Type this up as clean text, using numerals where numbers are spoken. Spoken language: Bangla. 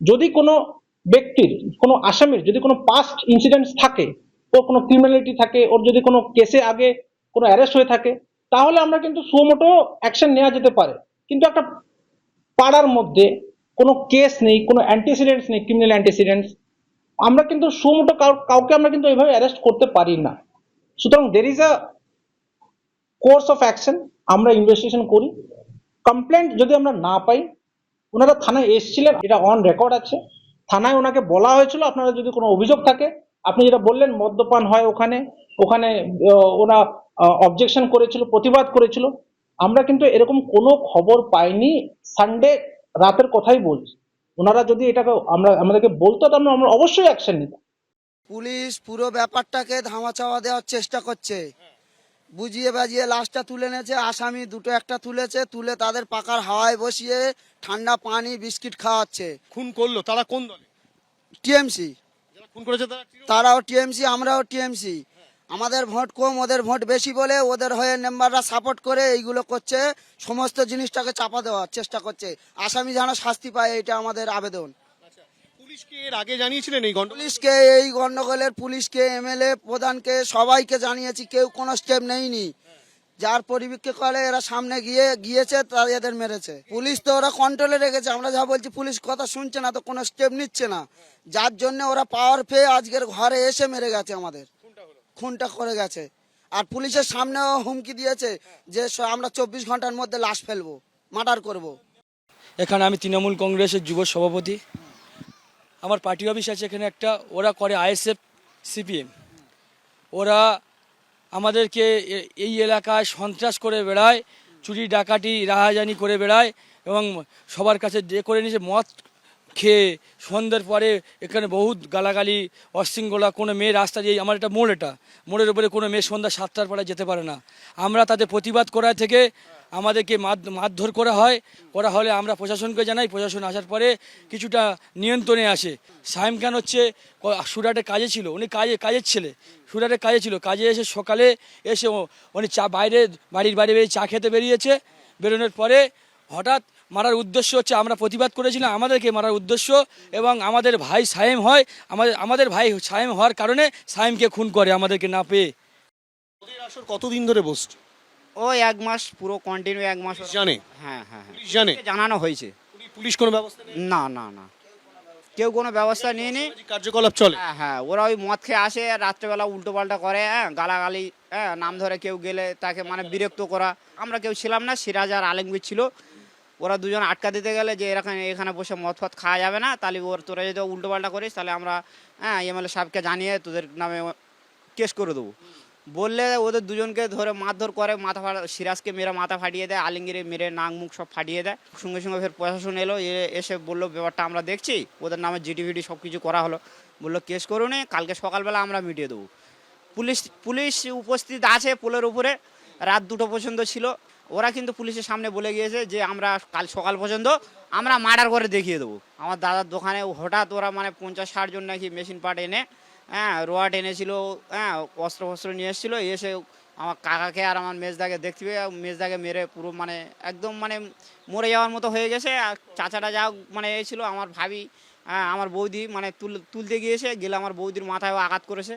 যদি কোনো ব্যক্তির, কোনো আসামির যদি কোনো পাস্ট ইনসিডেন্টস থাকে, ওর কোনো ক্রিমিনালিটি থাকে, ওর যদি কোনো কেসে আগে কোনো অ্যারেস্ট হয়ে থাকে, তাহলে আমরা কিন্তু সুমোটো অ্যাকশন নেওয়া যেতে পারে। কিন্তু একটা পাড়ার মধ্যে কোনো কেস নেই, কোনো অ্যান্টিসিডেন্টস নেই, ক্রিমিনাল অ্যান্টিসিডেন্টস, আমরা কিন্তু সুমোটো কাউকে আমরা কিন্তু এইভাবে অ্যারেস্ট করতে পারি না। সুতরাং there is a course of action, আমরা ইনভেস্টিগেশন করি। কমপ্লেন্ট যদি আমরা না পাই, ওনারা থানায় এসেছিলেন, এটা অন রেকর্ড আছে, থানায় ওনাকে বলা হয়েছিল আপনারা যদি কোনো অভিযোগ থাকে, আপনি যেটা বললেন মদ্যপান হয় ওখানে, ওখানে ওরা অবজেকশন করেছিল, প্রতিবাদ করেছিল। আমরা কিন্তু এরকম কোনো খবর পাইনি। সানডে রাতের কথাই বলছি, ওনারা যদি এটাকে আমাদেরকে বলতো তো আমরা অবশ্যই অ্যাকশন নিতাম। পুলিশ পুরো ব্যাপারটাকে ধামাচাপা দেওয়ার চেষ্টা করছে, বুঝিয়ে বাজিয়ে লাশটা তুলে নিয়েছে। আসামি দুটো একটা তুলেছে, তুলে তাদের পাকার হাওয়ায় বসিয়ে ঠান্ডা পানি বিস্কিট খাওয়াচ্ছে। খুন করলো তারা কোন দলে? টিএমসি, যারা খুন করেছে তারা তারাও টিএমসি, আমরাও টিএমসি। আমাদের ভোট কম, ওদের ভোট বেশি বলে ওদের হয়ে মেম্বাররা সাপোর্ট করে এইগুলো করছে, সমস্ত জিনিসটাকে চাপা দেওয়ার চেষ্টা করছে। আসামি যেন শাস্তি পায়, এটা আমাদের আবেদন। পুলিশকে এর আগে জানিয়েছিলেন এই গন্ডগোল? পুলিশকে এই গন্ডগোলের পুলিশকে, এমএলএ প্রধানকে সবাইকে জানিয়েছি, কেউ কোনো স্টেপ নেয়নি। যার পরিপ্রেক্ষিতে এরা সামনে গিয়েছে তারা এদের মেরেছে। পুলিশ তো ওরা কন্ট্রোলে রেখেছে, আমরা যা বলছি পুলিশ কথা শুনছে না, তো কোনো স্টেপ নিচ্ছে না। যার জন্য ওরা পাওয়ার পেয়ে আজকের ঘরে এসে মেরে গেছে, আমাদের খুনটা করে গেছে। আর পুলিশের সামনেও হুমকি দিয়েছে যে আমরা 24 ঘন্টার মধ্যে লাশ ফেলবো, মার্ডার করব। এখানে আমি তৃণমূল কংগ্রেসের যুব সভাপতি। আমার পার্টি অফিস আছে এখানে একটা, ওরা করে আইএসএফ সিপিএম। ওরা আমাদেরকে এই এলাকায় সন্ত্রাস করে বেড়ায়, চুরি ডাকাতি রাহাজানি করে বেড়ায় এবং সবার কাছে করে নিয়েছে। মদ খেয়ে সন্ধ্যের পরে এখানে বহুত গালাগালি, অশৃঙ্খলা। কোনো মেয়ে রাস্তা দিয়ে, আমার এটা মোড়, এটা মোড়ের উপরে কোনো মেয়ে সন্ধ্যা 7টার পরে যেতে পারে না। আমরা তাদের প্রতিবাদ করা থেকে আমাদেরকে মারধর করা হলে আমরা প্রশাসনকে জানাই। প্রশাসন আসার পরে কিছুটা নিয়ন্ত্রণে আসে। সাইম খান হচ্ছে সুরাটে কাজে ছিল, উনি কাজের ছেলে, সুরাটে কাজে ছিল। কাজে এসে সকালে এসে উনি বাড়ির বাইরে চা খেতে বেরিয়েছে। বেরোনোর পরে হঠাৎ মারার উদ্দেশ্য হচ্ছে, আমরা প্রতিবাদ করেছিলাম, আমাদেরকে মারার উদ্দেশ্য। এবং আমাদের ভাই সায়েম হয়, আমাদের ভাই সায়েম হওয়ার কারণে সায়েমকে খুন করে আমাদেরকে না পেয়ে। ওদের আসর কতদিন ধরে বসছে? ওই 1 মাস পুরো কন্টিনিউ 1 মাস। জানে? হ্যাঁ হ্যাঁ হ্যাঁ, পুলিশ জানে? জানানো হয়েছে। পুলিশ কোনো ব্যবস্থা নেই? না না না, কেউ কোনো ব্যবস্থা নিয়েনি। কার্যকলাপ চলে? হ্যাঁ হ্যাঁ, ওরা ওই মদ খেয়ে আসে, রাত্রেবেলা উল্টো পাল্টা করে, হ্যাঁ গালাগালি, হ্যাঁ নাম ধরে কেউ গেলে তাকে মানে বিরক্ত করা। আমরা কেউ ছিলাম না, সিরাজ আর আলমগীর ছিল। ওরা দুজন আটকা দিতে গেলে যে এখানে বসে মদ ফদ খাওয়া যাবে না, তাহলে তোরা যদি উল্টো পাল্টা করিস তাহলে আমরা এমএলএ সাহেবকে জানিয়ে তোদের নামে কেস করে দেবো বললে, ওদের দুজনকে ধরে মারধর করে, সিরাজকে মেরে মাথা ফাটিয়ে দেয়, আলমগীরে মেরে নাক মুখ সব ফাটিয়ে দেয়। সঙ্গে সঙ্গে ফের প্রশাসন এলো, এসে বললো ব্যাপারটা আমরা দেখছি, ওদের নামে জিডিভিডি সব কিছু করা হলো। বললো কেস করুন, কালকে সকালবেলা আমরা মিটিয়ে দেবো। পুলিশ উপস্থিত আছে পোলের উপরে, রাত 2টো পর্যন্ত ছিল। ওরা কিন্তু পুলিশের সামনে বলে গিয়েছে যে আমরা কাল সকাল পর্যন্ত আমরা মার্ডার করে দেখিয়ে দেবো। আমার দাদার দোকানে হঠাৎ ওরা মানে 50-60 জন নাকি মেশিন পার্ট এনে, রোয়াট এনেছিল, অস্ত্র ফস্ত্র নিয়ে এসেছিলো। এসে আমার কাকাকে আর আমার মেজদাকে দেখতে পেয়ে মেজদাকে মেরে পুরো মানে একদম মানে মরে যাওয়ার মতো হয়ে গেছে। আর চাচাটা যা মানে এই ছিল, আমার ভাবি, আমার বৌদি মানে তুলতে গিয়েছে, গেলে আমার বৌদির মাথায় আঘাত করেছে।